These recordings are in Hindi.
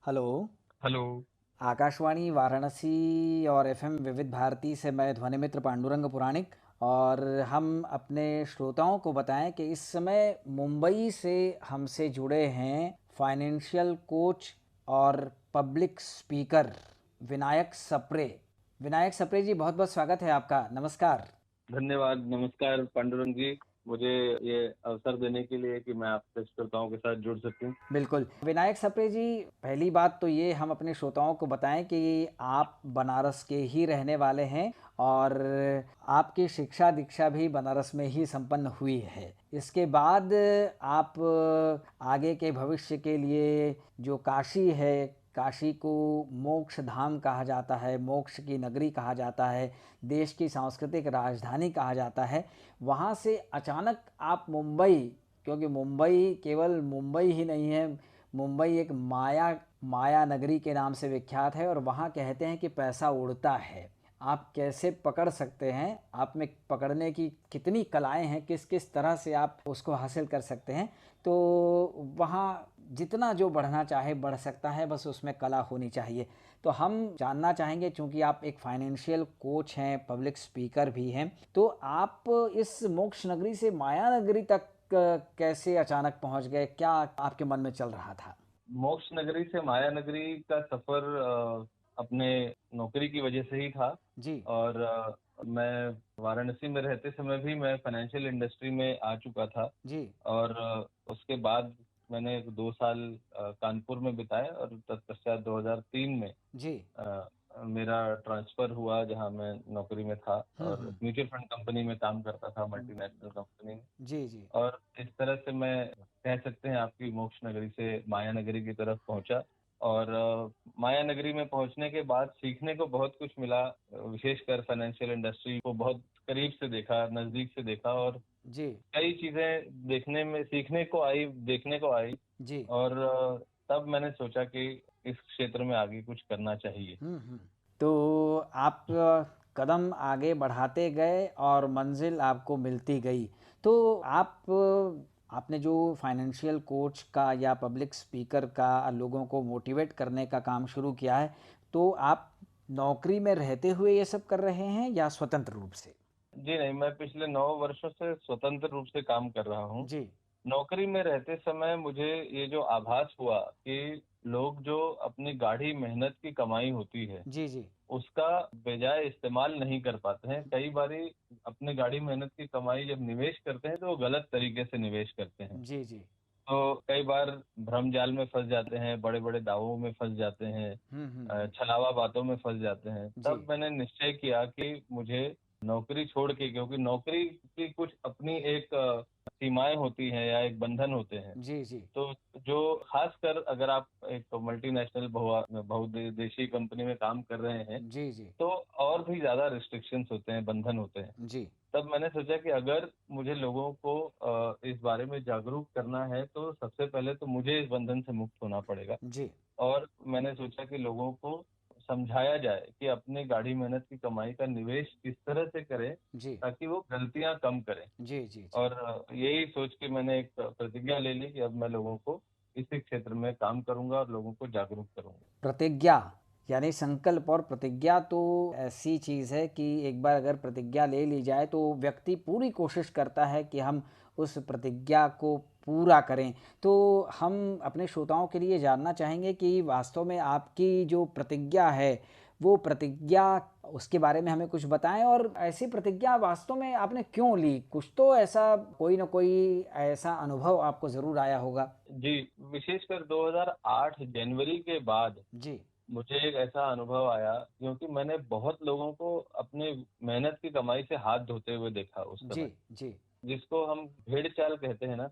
हेलो। हेलो। आकाशवाणी वाराणसी और एफएम विविध भारती से मैं ध्वनि मित्र पांडुरंग पुराणिक। और हम अपने श्रोताओं को बताएं कि इस समय मुंबई से हमसे जुड़े हैं फाइनेंशियल कोच और पब्लिक स्पीकर विनायक सप्रे। विनायक सप्रे जी, बहुत बहुत स्वागत है आपका। नमस्कार। धन्यवाद। नमस्कार पांडुरंग जी। मुझे ये अवसर देने के लिए कि मैं आपके श्रोताओं के साथ जुड़ सकूं। बिल्कुल विनायक सप्रे जी, पहली बात तो ये हम अपने श्रोताओं को बताएं कि आप बनारस के ही रहने वाले हैं और आपकी शिक्षा दीक्षा भी बनारस में ही संपन्न हुई है। इसके बाद आप आगे के भविष्य के लिए जो काशी है, काशी को मोक्ष धाम कहा जाता है, मोक्ष की नगरी कहा जाता है, देश की सांस्कृतिक राजधानी कहा जाता है, वहाँ से अचानक आप मुंबई, क्योंकि मुंबई केवल मुंबई ही नहीं है, मुंबई एक माया नगरी के नाम से विख्यात है और वहाँ कहते हैं कि पैसा उड़ता है। आप कैसे पकड़ सकते हैं, आप में पकड़ने की कितनी कलाएं हैं, किस किस तरह से आप उसको हासिल कर सकते हैं। तो वहाँ जितना जो बढ़ना चाहे बढ़ सकता है, बस उसमें कला होनी चाहिए। तो हम जानना चाहेंगे, चूंकि आप एक फाइनेंशियल कोच हैं, पब्लिक स्पीकर भी हैं, तो आप इस मोक्ष नगरी से माया नगरी तक कैसे अचानक पहुंच गए? क्या आपके मन में चल रहा था? मोक्ष नगरी से माया नगरी का सफर अपने नौकरी की वजह से ही था। जी। और मैं वाराणसी में रहते समय भी मैं फाइनेंशियल इंडस्ट्री में आ चुका था। जी। और उसके बाद मैंने 2 साल कानपुर में बिताए और तत्पश्चात 2003 में जी। अ, मेरा ट्रांसफर हुआ जहां मैं नौकरी में था और म्यूचुअल फंड कंपनी में काम करता था, मल्टीनेशनल कंपनी में। जी। जी। और इस तरह से मैं कह सकते हैं आपकी मोक्ष नगरी से माया नगरी की तरफ पहुंचा। और माया नगरी में पहुंचने के बाद सीखने को बहुत कुछ मिला। विशेषकर फाइनेंशियल इंडस्ट्री को बहुत करीब से देखा, नजदीक से देखा और जी। कई चीजें देखने में सीखने को आई, देखने को आई। जी। और तब मैंने सोचा कि इस क्षेत्र में आगे कुछ करना चाहिए। तो आप कदम आगे बढ़ाते गए और मंजिल आपको मिलती गई। तो आपने जो फाइनेंशियल कोच का या पब्लिक स्पीकर का लोगों को मोटिवेट करने का काम शुरू किया है, तो आप नौकरी में रहते हुए ये सब कर रहे हैं या स्वतंत्र रूप से? जी नहीं, मैं पिछले 9 वर्षों से स्वतंत्र रूप से काम कर रहा हूँ। जी। नौकरी में रहते समय मुझे ये जो आभास हुआ कि लोग जो अपनी गाढ़ी मेहनत की कमाई होती है जी। जी। उसका बेजाय इस्तेमाल नहीं कर पाते हैं। कई बारी अपनी गाढ़ी मेहनत की कमाई जब निवेश करते हैं तो वो गलत तरीके से निवेश करते हैं। जी। जी। तो कई बार भ्रम जाल में फंस जाते हैं, बड़े बड़े दावों में फंस जाते हैं, छलावा बातों में फंस जाते हैं। जी। तब मैंने निश्चय किया कि मुझे नौकरी छोड़ के, क्योंकि नौकरी की कुछ अपनी एक सीमाएं होती हैं या एक बंधन होते हैं। जी। जी। तो जो खासकर अगर आप एक मल्टीनेशनल बहुदेशीय कंपनी में काम कर रहे हैं जी। जी। तो और भी ज्यादा रिस्ट्रिक्शंस होते हैं, बंधन होते हैं। जी। तब मैंने सोचा कि अगर मुझे लोगों को इस बारे में जागरूक करना है तो सबसे पहले तो मुझे इस बंधन से मुक्त होना पड़ेगा। जी। और मैंने सोचा कि लोगों को समझाया जाए कि अपनी गाढ़ी मेहनत की कमाई का निवेश किस तरह से करें जी। ताकि वो गलतियां कम करें। जी। जी। जी। और यही सोच के मैंने एक प्रतिज्ञा ले ली कि अब मैं लोगों को इसी क्षेत्र में काम करूंगा और लोगों को जागरूक करूंगा। प्रतिज्ञा यानी संकल्प और प्रतिज्ञा तो ऐसी चीज़ है कि एक बार अगर प्रतिज्ञा ले ली जाए तो व्यक्ति पूरी कोशिश करता है कि हम उस प्रतिज्ञा को पूरा करें। तो हम अपने श्रोताओं के लिए जानना चाहेंगे कि वास्तव में आपकी जो प्रतिज्ञा है, वो प्रतिज्ञा, उसके बारे में हमें कुछ बताएं। और ऐसी प्रतिज्ञा वास्तव में आपने क्यों ली? कुछ तो ऐसा, कोई ना कोई ऐसा अनुभव आपको ज़रूर आया होगा। जी, विशेषकर 2008 जनवरी के बाद जी। मुझे एक ऐसा अनुभव आया, क्योंकि मैंने बहुत लोगों को अपने मेहनत की कमाई से हाथ धोते हुए देखा उस जी। समय, जी। जिसको हम भेड़ चाल कहते हैं ना।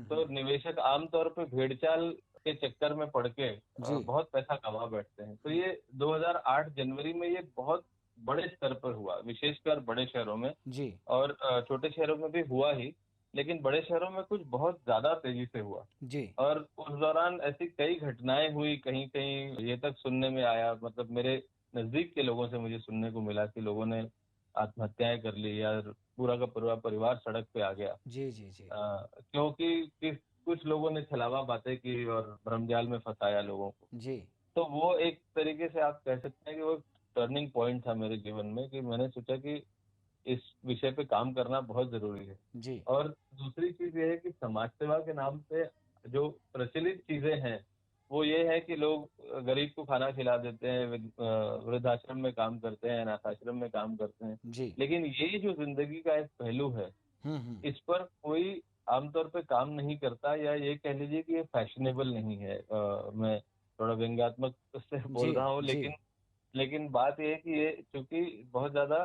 तो निवेशक आमतौर पे भेड़ चाल के चक्कर में पड़ के जी। बहुत पैसा कमा बैठते हैं। तो ये 2008 जनवरी में ये बहुत बड़े स्तर पर हुआ, विशेषकर बड़े शहरों में। जी। और छोटे शहरों में भी हुआ ही, लेकिन बड़े शहरों में कुछ बहुत ज्यादा तेजी से हुआ। जी। और उस दौरान ऐसी कई घटनाएं हुई, कहीं कहीं ये तक सुनने में आया, मतलब मेरे नजदीक के लोगों से मुझे सुनने को मिला कि लोगों ने आत्महत्याएं कर ली या पूरा का पूरा परिवार सड़क पे आ गया। जी। जी। जी। क्योंकि कुछ लोगों ने छलावा बातें की और भ्रमजाल में फंसाया लोगों को। जी। तो वो एक तरीके से आप कह सकते हैं कि वो टर्निंग पॉइंट था मेरे जीवन में, कि मैंने सोचा कि इस विषय पे काम करना बहुत जरूरी है। जी। और दूसरी चीज ये है कि समाज सेवा के नाम पे जो प्रचलित चीजें हैं वो ये है कि लोग गरीब को खाना खिला देते हैं, वृद्धाश्रम में काम करते हैं, अनाथ आश्रम में काम करते हैं। जी। लेकिन ये जो जिंदगी का एक पहलू है, हुँ। इस पर कोई आमतौर पे काम नहीं करता, या ये कह लीजिए कि ये फैशनेबल नहीं है। मैं थोड़ा व्यंग्यात्मक से जी, बोल रहा हूँ, जी। लेकिन लेकिन बात ये है कि ये चूंकि बहुत ज्यादा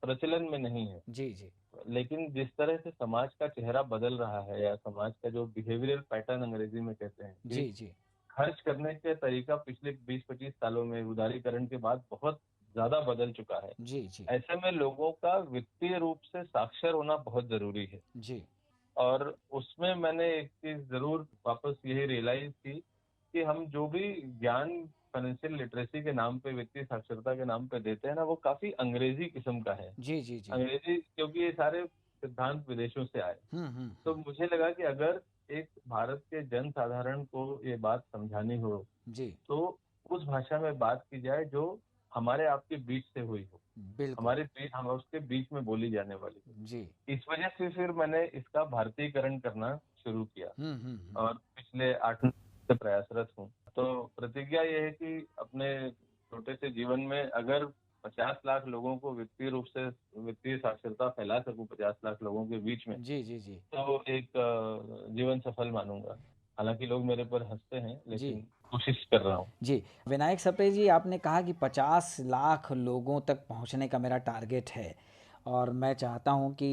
प्रचलन में नहीं है। जी, जी। लेकिन जिस तरह से समाज का चेहरा बदल रहा है, या समाज का जो बिहेवियरल पैटर्न अंग्रेजी में कहते हैं कि जी, जी। खर्च करने के तरीका पिछले 20-25 सालों में उदारीकरण के बाद बहुत ज्यादा बदल चुका है। जी, जी। ऐसे में लोगों का वित्तीय रूप से साक्षर होना बहुत जरूरी है। जी। और उसमें मैंने एक चीज जरूर वापस यही रियलाइज की कि हम जो भी ज्ञान फाइनेंशियल लिटरेसी के नाम पे, वित्तीय साक्षरता के नाम पे देते हैं ना, वो काफी अंग्रेजी किस्म का है। जी, जी, जी। अंग्रेजी, क्योंकि ये सारे सिद्धांत विदेशों से आए। तो हुँ। मुझे लगा कि अगर एक भारत के जन साधारण को ये बात समझानी हो, जी, तो उस भाषा में बात की जाए जो हमारे आपके बीच से हुई हो, बिल्कुल। हमारे बीच, हम उसके बीच में बोली जाने वाली जी। हो। इस वजह से फिर मैंने इसका भारतीयकरण करना शुरू किया, हुँ। और पिछले 8 से प्रयासरत हूँ। तो प्रतिज्ञा ये है कि अपने छोटे से जीवन में अगर 50 लाख लोगों को वित्तीय रूप से वित्तीय साक्षरता फैला सकूं, 50 लाख लोगों के बीच में, जी, जी, जी। तो एक जीवन सफल मानूंगा। हालांकि लोग मेरे पर हंसते हैं, जी। लेकिन कोशिश कर रहा हूँ। जी, विनायक सप्रे जी, आपने कहा कि 50 लाख लोगों तक पहुंचने का मेरा टारगेट है और मैं चाहता हूं कि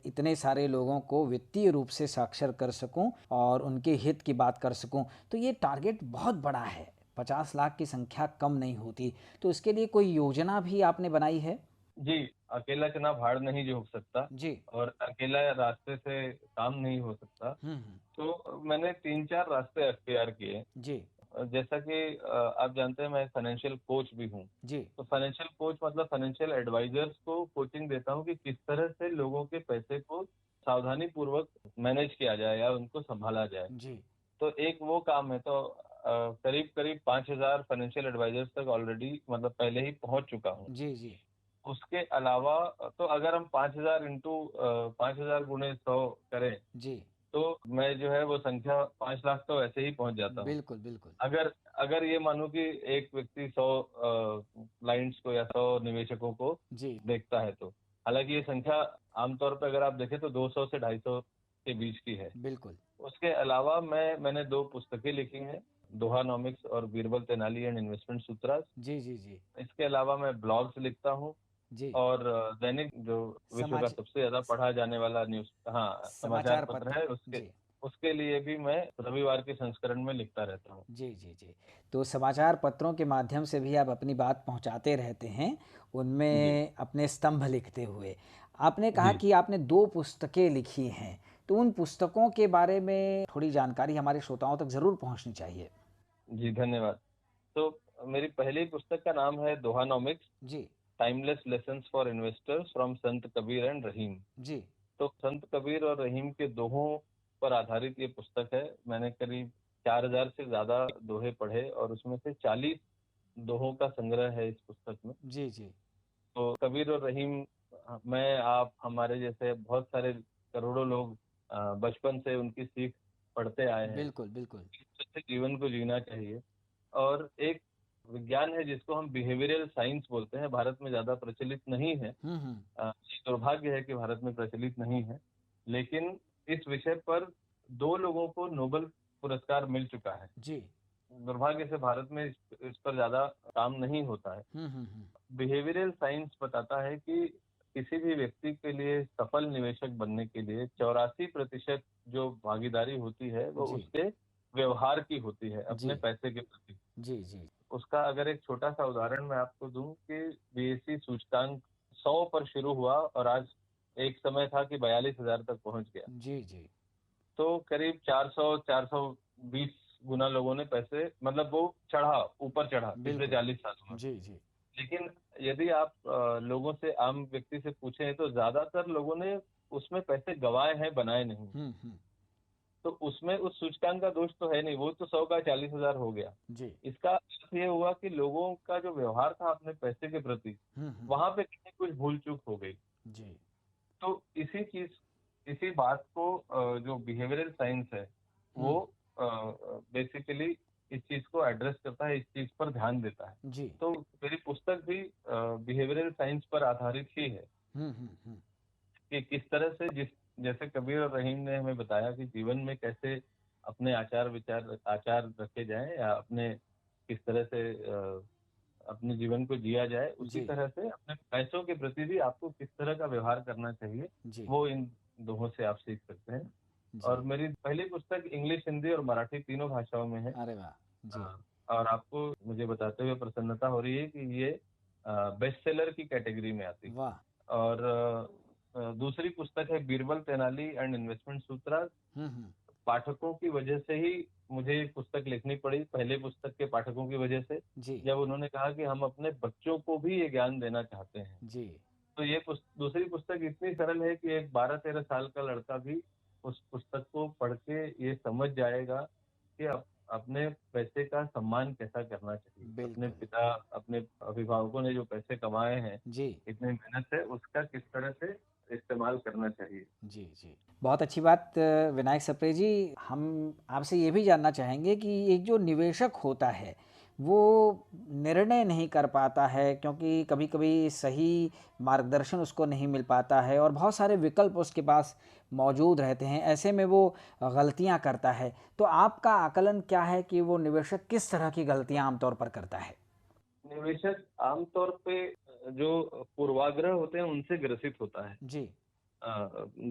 इतने सारे लोगों को वित्तीय रूप से साक्षर कर सकूं और उनके हित की बात कर सकूं। तो ये टारगेट बहुत बड़ा है, 50 लाख की संख्या कम नहीं होती। तो इसके लिए कोई योजना भी आपने बनाई है? जी, अकेला चना भाड़ नहीं जोक सकता, जी। और अकेला रास्ते से काम नहीं हो सकता। हुँ। तो मैंने 3-4 रास्ते अख्तियार किए। जी। जैसा कि आप जानते हैं, मैं फाइनेंशियल कोच भी हूँ। जी। तो फाइनेंशियल कोच मतलब फाइनेंशियल एडवाइजर्स को कोचिंग देता हूँ कि किस तरह से लोगों के पैसे को सावधानी पूर्वक मैनेज किया जाए या उनको संभाला जाए। जी। तो एक वो काम है। तो करीब करीब 5,000 फाइनेंशियल एडवाइजर्स तक ऑलरेडी, मतलब पहले ही पहुंच चुका हूँ। जी। जी। उसके अलावा, तो अगर हम 5,000 इंटू 5,000 गुणे 100 करें, जी। तो मैं जो है वो संख्या 5 लाख तो ऐसे ही पहुंच जाता हूँ। बिल्कुल, बिल्कुल। अगर अगर ये मानो कि एक व्यक्ति 100 क्लाइंट्स को या 100 निवेशकों को जी। देखता है, तो हालांकि ये संख्या आमतौर पर अगर आप देखें तो 200 से 250 के बीच की है। बिल्कुल। उसके अलावा मैंने 2 पुस्तकें लिखी हैं, दोहानॉमिक्स और बीरबल तेनाली एंड इन्वेस्टमेंट सूत्रास। जी, जी, जी। इसके अलावा मैं ब्लॉग्स लिखता हूँ, जी। और दैनिक जो विश्व का समाज सबसे ज्यादा पढ़ा जाने वाला न्यूज, हाँ, समाचार समाचार पत्र पत्र। है, उसके जी। उसके लिए भी मैं रविवार के संस्करण में लिखता रहता हूँ। जी, जी, जी। तो समाचार पत्रों के माध्यम से भी आप अपनी बात पहुंचाते रहते हैं, जी। उनमें अपने स्तंभ लिखते हुए। आपने कहा जी। कि आपने 2 पुस्तकें लिखी हैं, तो उन पुस्तकों के बारे में थोड़ी जानकारी हमारे श्रोताओं तक ज़रूर पहुंचनी चाहिए। जी, धन्यवाद। तो मेरी पहली पुस्तक का नाम है दोहानॉमिक्स, जी। Timeless lessons for investors from Sant Kabir and रहीम। जी। तो संत कबीर और रहीम के दोहों पर आधारित ये पुस्तक है। मैंने करीब 4,000 से ज्यादा दोहे पढ़े, और उसमें से 40 दोहों का संग्रह है इस पुस्तक में। जी। जी। तो कबीर और रहीम, मैं, आप, हमारे जैसे बहुत सारे करोड़ों लोग बचपन से उनकी सीख पढ़ते आए हैं। बिल्कुल, बिल्कुल। इस तरह से जीवन को जीना चाहिए। और एक विज्ञान है जिसको हम बिहेवियरल साइंस बोलते हैं, भारत में ज्यादा प्रचलित नहीं है। हुँ। ये दुर्भाग्य है कि भारत में प्रचलित नहीं है। लेकिन इस विषय पर 2 लोगों को नोबेल पुरस्कार मिल चुका है। जी। दुर्भाग्य से भारत में इस पर ज्यादा काम नहीं होता है। हुँ। बिहेवियरल साइंस बताता है कि किसी भी व्यक्ति के लिए सफल निवेशक बनने के लिए 84% जो भागीदारी होती है वो जी। उसके व्यवहार की होती है, जी। अपने पैसे के प्रति। जी, जी। उसका अगर एक छोटा सा उदाहरण मैं आपको दूं, कि बीएसई सूचकांक 100 पर शुरू हुआ, और आज एक समय था कि 42,000 तक पहुंच गया। जी। जी। तो करीब 400-420 गुना लोगों ने पैसे, मतलब वो ऊपर चढ़ा पिछले बिल्कुल। 40 सालों में। जी, जी। लेकिन यदि आप लोगों से, आम व्यक्ति से पूछें, तो ज्यादातर लोगों ने उसमें पैसे गंवाए हैं, बनाए नहीं। हुँ। तो उसमें उस सूचकांक का दोष तो है नहीं, वो तो 100 का 40,000 हो गया। जी। इसका अर्थ ये हुआ कि लोगों का जो व्यवहार था अपने पैसे के प्रति, हुँ। वहां पे कहीं कुछ भूल चूक हो गई। जी। तो इसी बात को जो बिहेवियरल साइंस है वो हुँ। बेसिकली इस चीज को एड्रेस करता है, इस चीज पर ध्यान देता है। जी। तो मेरी पुस्तक भी बिहेवियरल साइंस पर आधारित ही है हुँ। कि किस तरह से जैसे कबीर और रहीम ने हमें बताया कि जीवन में कैसे अपने आचार रखे जाएं, या अपने किस तरह से अपने जीवन को जिया जाए, उसी जी। तरह से अपने पैसों के प्रति भी आपको किस तरह का व्यवहार करना चाहिए, जी। वो इन दोनों से आप सीख सकते हैं। और जी। मेरी पहली पुस्तक इंग्लिश, हिंदी और मराठी तीनों भाषाओं में है। अरे वाह! जी। और आपको मुझे बताते हुए प्रसन्नता हो रही है कि ये बेस्ट सेलर की कैटेगरी में आती है। वाह! और दूसरी पुस्तक है बीरबल तेनाली एंड इन्वेस्टमेंट सूत्र। हुँ। पाठकों की वजह से ही मुझे ये पुस्तक लिखनी पड़ी, पहले पुस्तक के पाठकों की वजह से, जी। जब उन्होंने कहा कि हम अपने बच्चों को भी ये ज्ञान देना चाहते हैं। जी। तो ये दूसरी पुस्तक इतनी सरल है कि एक 12-13 साल का लड़का भी उस पुस्तक को पढ़ के ये समझ जाएगा कि अपने पैसे का सम्मान कैसा करना चाहिए। अपने बिल्कुल। पिता, अपने अभिभावकों ने जो पैसे कमाए हैं जी। इतनी मेहनत से, उसका किस तरह से इस्तेमाल करना चाहिए। जी। बहुत अच्छी बात विनायक सप्रे जी, हम आपसे ये भी जानना चाहेंगे कि एक जो निवेशक होता है, वो निर्णय नहीं कर पाता है क्योंकि कभी-कभी सही मार्गदर्शन उसको नहीं मिल पाता है और बहुत सारे विकल्प उसके पास मौजूद रहते हैं। ऐसे में वो गलतियाँ करता है। तो आपका आकलन क्या है कि वो निवेशक किस तरह की गलतियाँ आम तौर पर करता है? निवेशक आमतौर पे जो पूर्वाग्रह होते हैं उनसे ग्रसित होता है। जी।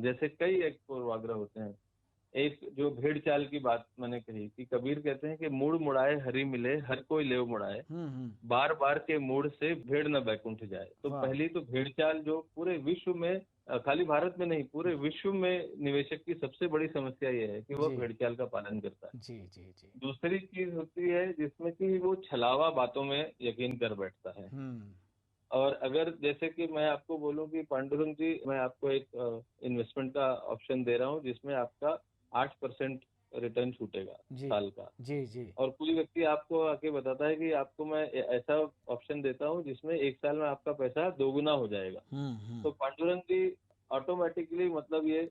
जैसे कई एक पूर्वाग्रह होते हैं। एक जो भेड़ चाल की बात मैंने कही कि कबीर कहते हैं कि मूड़ मुड़ाए हरि मिले, हर कोई लेव मुड़ाए, हुँ। बार बार के मूड से भेड़ न बैकुंठ जाए। तो वाह! पहली तो भेड़ चाल जो पूरे विश्व में, खाली भारत में नहीं पूरे विश्व में निवेशक की सबसे बड़ी समस्या ये है कि वह जी। भेड़ चाल का पालन करता है। जी। दूसरी चीज होती है जिसमें कि वो छलावा बातों में यकीन कर बैठता है। हुँ। और अगर जैसे कि मैं आपको बोलूं कि पांडुरंग जी, मैं आपको एक इन्वेस्टमेंट का ऑप्शन दे रहा हूं जिसमें आपका 8% रिटर्न छूटेगा जी। साल का। जी। और कोई व्यक्ति आपको आके बताता है कि आपको मैं ऐसा ऑप्शन देता हूँ जिसमें 1 साल में आपका पैसा दोगुना हो जाएगा। हुँ। तो पांडुरंग जी ऑटोमेटिकली, मतलब ये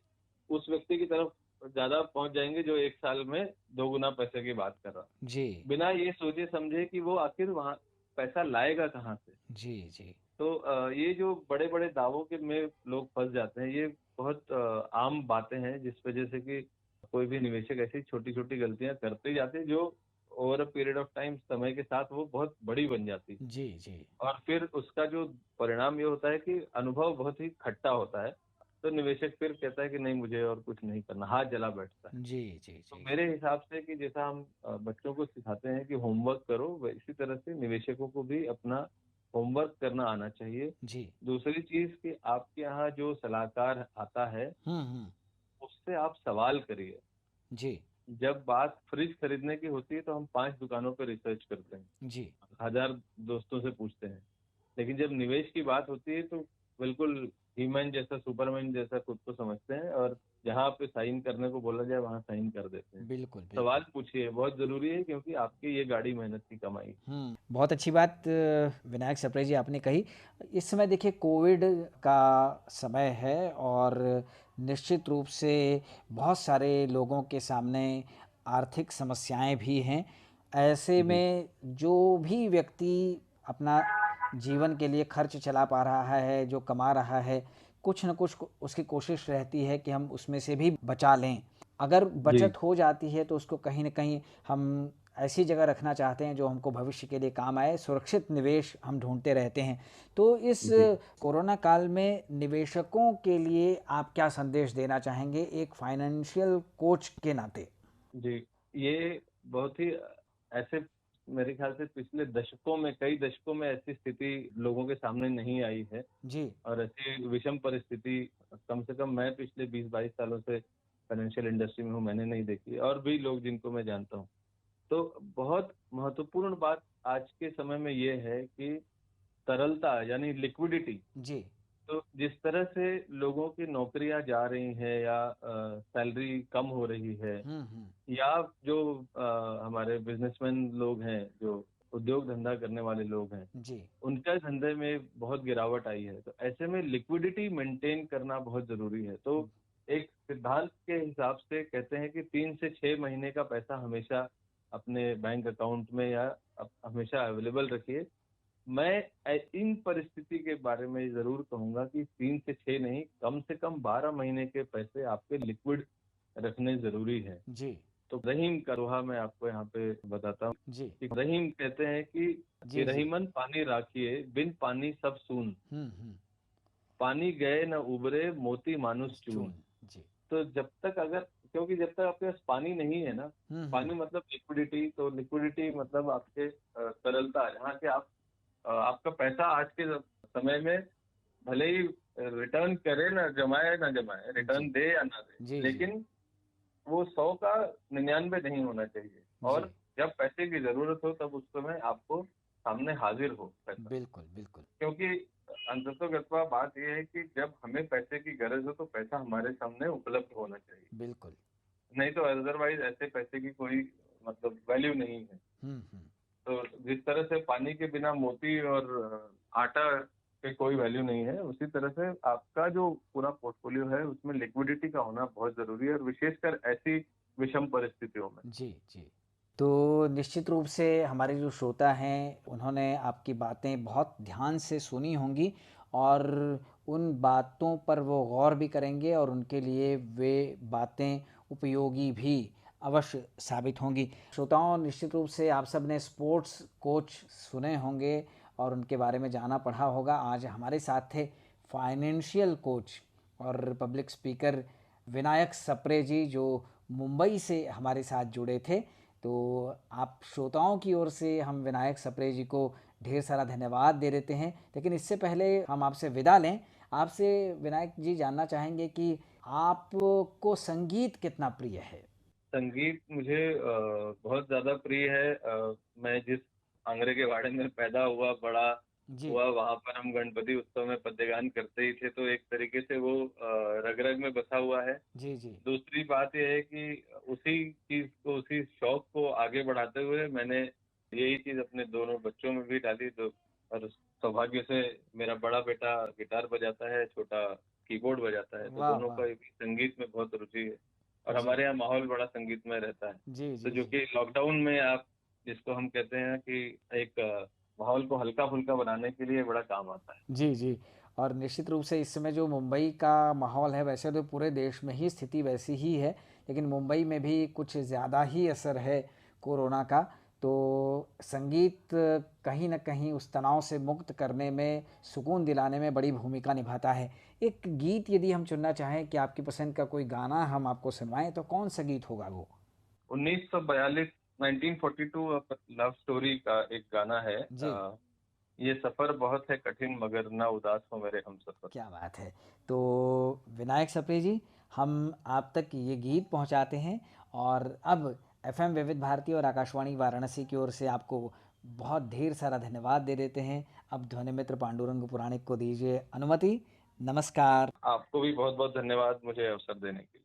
उस व्यक्ति की तरफ ज्यादा पहुंच जाएंगे जो 1 साल में दोगुना पैसे की बात कर रहा है, जी। बिना ये सोचे समझे कि वो आखिर वहां पैसा लाएगा कहाँ से। जी। तो ये जो बड़े बड़े दावों के में लोग फंस जाते हैं, ये बहुत आम बातें हैं जिस वजह से कि कोई भी निवेशक ऐसी छोटी छोटी गलतियां करते जाते हैं जो over a period of time, समय के साथ वो बहुत बड़ी बन जाती है। जी। और फिर उसका जो परिणाम ये होता है कि अनुभव बहुत ही खट्टा होता है। तो निवेशक फिर कहता है कि नहीं, मुझे और कुछ नहीं करना, हाथ जला बैठता है। तो जी। मेरे हिसाब से कि जैसा हम बच्चों को सिखाते हैं कि होमवर्क करो, इसी तरह से निवेशकों को भी अपना होमवर्क करना आना चाहिए। जी। दूसरी चीज कि आपके यहाँ जो सलाहकार आता है हुँ। उससे आप सवाल करिए। जी। जब बात फ्रिज खरीदने की होती है तो हम 5 दुकानों पर रिसर्च करते हैं, जी। 1000 दोस्तों से पूछते हैं। लेकिन जब निवेश की बात होती है तो बिल्कुल हीमैन जैसा, सुपरमैन जैसा खुद को समझते हैं, और जहाँ पे साइन करने को बोला जाए वहाँ साइन कर देते हैं। बिल्कुल। सवाल पूछिए, बहुत जरूरी है, क्योंकि आपकी ये गाड़ी मेहनत की कमाई है। बहुत अच्छी बात विनायक सप्रे जी आपने कही। इस समय देखिए कोविड का समय है और निश्चित रूप से बहुत सारे लोगों के सामने आर्थिक समस्याएं भी हैं। ऐसे जी में जो भी व्यक्ति अपना जीवन के लिए खर्च चला पा रहा है, जो कमा रहा है, कुछ न कुछ उसकी कोशिश रहती है कि हम उसमें से भी बचा लें। अगर जी बचत हो जाती है तो उसको कहीं न कहीं हम ऐसी जगह रखना चाहते हैं जो हमको भविष्य के लिए काम आए, सुरक्षित निवेश हम ढूँढते रहते हैं। तो इस जी कोरोना काल में निवेशकों के लिए आप क्या संदेश देना चाहेंगे एक फाइनेंशियल कोच के नाते? जी, ये बहुत ही ऐसे, मेरे ख्याल से पिछले दशकों में, कई दशकों में ऐसी स्थिति लोगों के सामने नहीं आई है। जी। और ऐसी विषम परिस्थिति कम से कम मैं पिछले 20-22 सालों से फाइनेंशियल इंडस्ट्री में हूँ, मैंने नहीं देखी, और भी लोग जिनको मैं जानता हूँ। तो बहुत महत्वपूर्ण बात आज के समय में ये है कि तरलता यानी लिक्विडिटी। जी। तो जिस तरह से लोगों की नौकरियां जा रही हैं या सैलरी कम हो रही है, या जो हमारे बिजनेसमैन लोग हैं, जो उद्योग धंधा करने वाले लोग हैं, जी उनका धंधे में बहुत गिरावट आई है। तो ऐसे में लिक्विडिटी मेंटेन करना बहुत जरूरी है। तो एक सिद्धांत के हिसाब से कहते हैं कि 3 से 6 महीने का पैसा हमेशा अपने बैंक अकाउंट में या हमेशा अवेलेबल रखिए। मैं इन परिस्थिति के बारे में जरूर कहूंगा कि 3 से 6 नहीं, कम से कम 12 महीने के पैसे आपके लिक्विड रखने जरूरी है। जी तो रहीम का दोहा मैं आपको यहाँ पे बताता हूँ जी कि रहीम कहते हैं कि जी जी रहीमन पानी राखिए, बिन पानी सब सून, हम्म। पानी गए न उबरे, मोती मानुष चून। चून। जी तो जब तक अगर, क्योंकि जब तक आपके पास पानी नहीं है ना, पानी हम्म। मतलब लिक्विडिटी, तो लिक्विडिटी मतलब आपके तरलता, जहाँ के आप आपका पैसा आज के समय में भले ही रिटर्न करे ना जमाए, रिटर्न जी दे या ना दे, जी जी लेकिन वो 100 का 99 नहीं होना चाहिए। और जी जब पैसे की जरूरत हो तब उस समय आपको सामने हाजिर हो पैसा। बिल्कुल बिल्कुल क्योंकि अंततोगत्वा बात यह है कि जब हमें पैसे की गरज हो तो पैसा हमारे सामने उपलब्ध होना चाहिए, बिल्कुल। नहीं तो अदरवाइज ऐसे पैसे की कोई मतलब वैल्यू नहीं है। हम्म। तो जिस तरह से पानी के बिना मोती और आटा के कोई वैल्यू नहीं है, उसी तरह से आपका जो पूरा पोर्टफोलियो है उसमें लिक्विडिटी का होना बहुत जरूरी है, और विशेषकर ऐसी विषम परिस्थितियों में। जी जी। तो निश्चित रूप से हमारे जो श्रोता हैं उन्होंने आपकी बातें बहुत ध्यान से सुनी होंगी और उन बातों पर वो गौर भी करेंगे और उनके लिए वे बातें उपयोगी भी अवश्य साबित होंगी। श्रोताओं, निश्चित रूप से आप सब ने स्पोर्ट्स कोच सुने होंगे और उनके बारे में जाना पढ़ा होगा। आज हमारे साथ थे फाइनेंशियल कोच और पब्लिक स्पीकर विनायक सप्रे जी, जो मुंबई से हमारे साथ जुड़े थे। तो आप श्रोताओं की ओर से हम विनायक सप्रे जी को ढेर सारा धन्यवाद दे देते हैं। लेकिन इससे पहले हम आपसे विदा लें, आपसे विनायक जी जानना चाहेंगे कि आपको संगीत कितना प्रिय है? संगीत मुझे बहुत ज्यादा प्रिय है। मैं जिस आंगरे के वाड़े में पैदा हुआ बड़ा जी हुआ, वहां पर हम गणपति उत्सव में पद्यगान करते ही थे, तो एक तरीके से वो रग रग में बसा हुआ है। जी जी दूसरी बात यह है कि उसी चीज को, उसी शौक को आगे बढ़ाते हुए मैंने यही चीज अपने दोनों बच्चों में भी डाली। तो और सौभाग्य से मेरा बड़ा बेटा गिटार बजाता है, छोटा कीबोर्ड बजाता है, तो वाह दोनों वाह। का भी संगीत में बहुत रुचि है। और जी हमारे यहाँ माहौल बड़ा संगीतमय रहता है। जी तो जी जो जी कि लॉकडाउन में आप, जिसको हम कहते हैं कि एक माहौल को हल्का फुल्का बनाने के लिए बड़ा काम आता है। जी जी। और निश्चित रूप से इस समय जो मुंबई का माहौल है, वैसे तो पूरे देश में ही स्थिति वैसी ही है, लेकिन मुंबई में भी कुछ ज़्यादा ही असर है कोरोना का। तो संगीत कहीं ना कहीं उस तनाव से मुक्त करने में, सुकून दिलाने में बड़ी भूमिका निभाता है। एक गीत यदि हम चुनना चाहें कि आपकी पसंद का कोई गाना हम आपको सुनवाएं, तो कौन सा गीत होगा वो? 1942 1942 लव स्टोरी का एक गाना है। जी ये सफर बहुत है कठिन मगर ना उदास हो मेरे हम सफर। क्या बात है। तो विनायक सप्रे जी, हम आप तक ये गीत पहुंचाते हैं और अब एफएम विविध भारती और आकाशवाणी वाराणसी की ओर से आपको बहुत ढेर सारा धन्यवाद दे देते हैं। अब ध्वनि मित्र पांडुरंग पुराणिक को दीजिए अनुमति। नमस्कार। आपको भी बहुत बहुत धन्यवाद मुझे अवसर देने के लिए।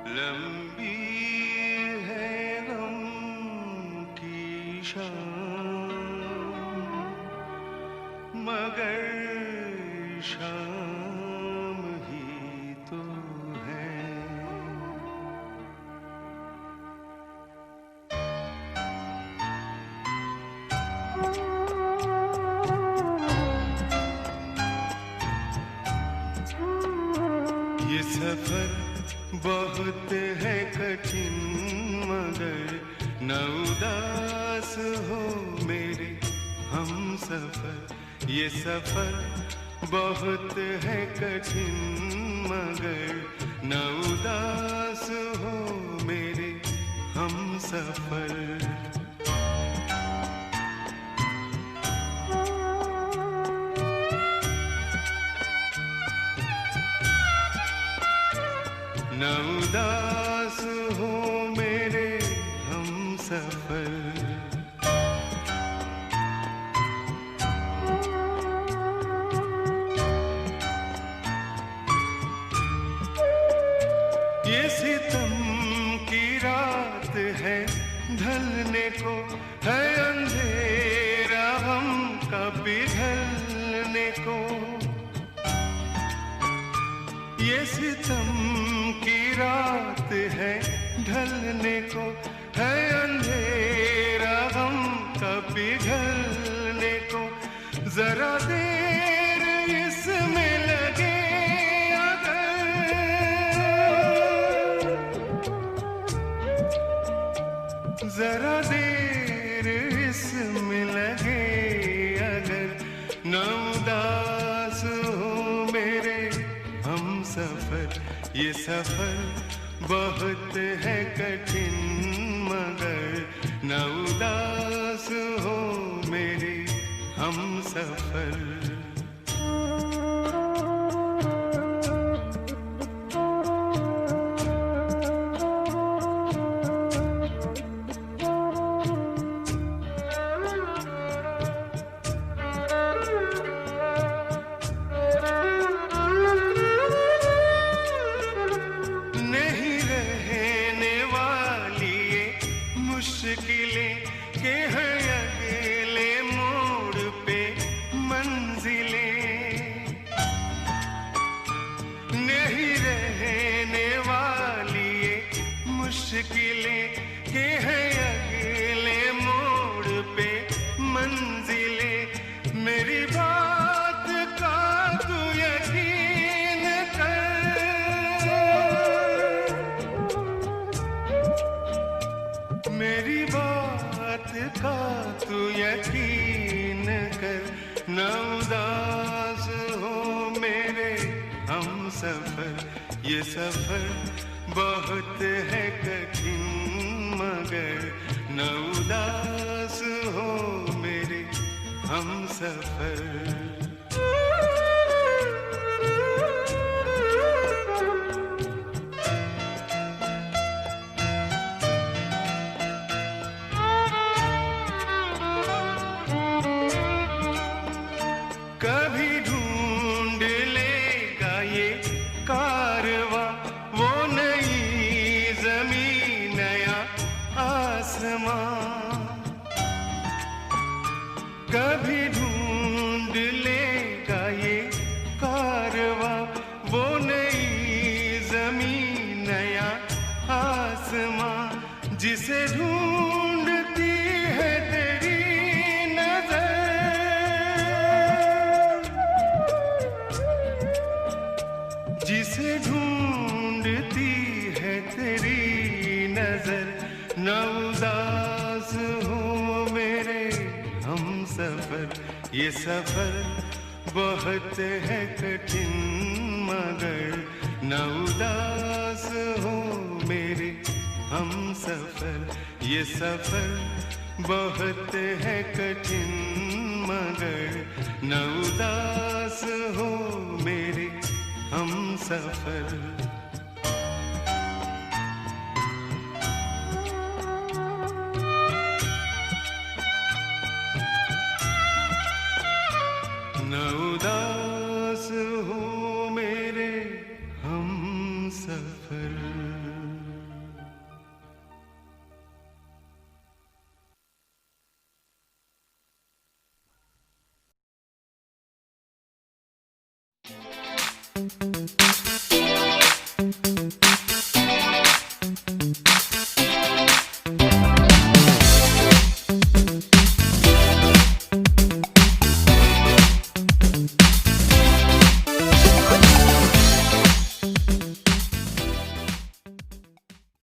लंबी है गम की शाम मगर शाम ही तो है। ये सफर बहुत है कठिन मगर न उदास हो मेरे हम सफर ये सफर बहुत है कठिन, मगर न उदास हो मेरे हम सफर। न उदास हो मेरे हम सफर। ये सितम की रात है ढलने को, है अंधेरा हम का पिघलने को। ये सितम की रात है ढलने को, है अंधेरा हम का पिघलने को। जरा देर इसमें लगे जरा देर इसमें लगे अगर, न उदास हो मेरे हम सफर। ये सफर बहुत है कठिन, मगर न उदास हो मेरे हम सफर। मुश्किलें के हैं अगले मोड़ पे मंजिलें, नहीं रहने वाली ये मुश्किलें के हैं अगले मोड़ पे मंजिलें। मेरी बात का तू यकीन कर, मेरी बात का तू यकीन कर। न उदास हो मेरे हम सफर। ये सफर बहुत है कठिन, मगर न उदास हो मेरे हम सफर। कभी ढूंढ लेगा ये कारवा वो नई जमीन नया आसमां। कभी ढूंढ लेगा ये कारवा वो नई जमीन नया आसमां। जिसे ढूंढती है तेरी नजर, जिसे ढूंढती है तेरी नजर। न उदास हो मेरे हम सफर। ये सफर बहुत है कठिन, मगर न उदास हो मेरे हम सफर। ये सफर बहुत है कठिन, मगर न उदास हो मेरे हम सफर। न उदास हो मेरे हम सफर।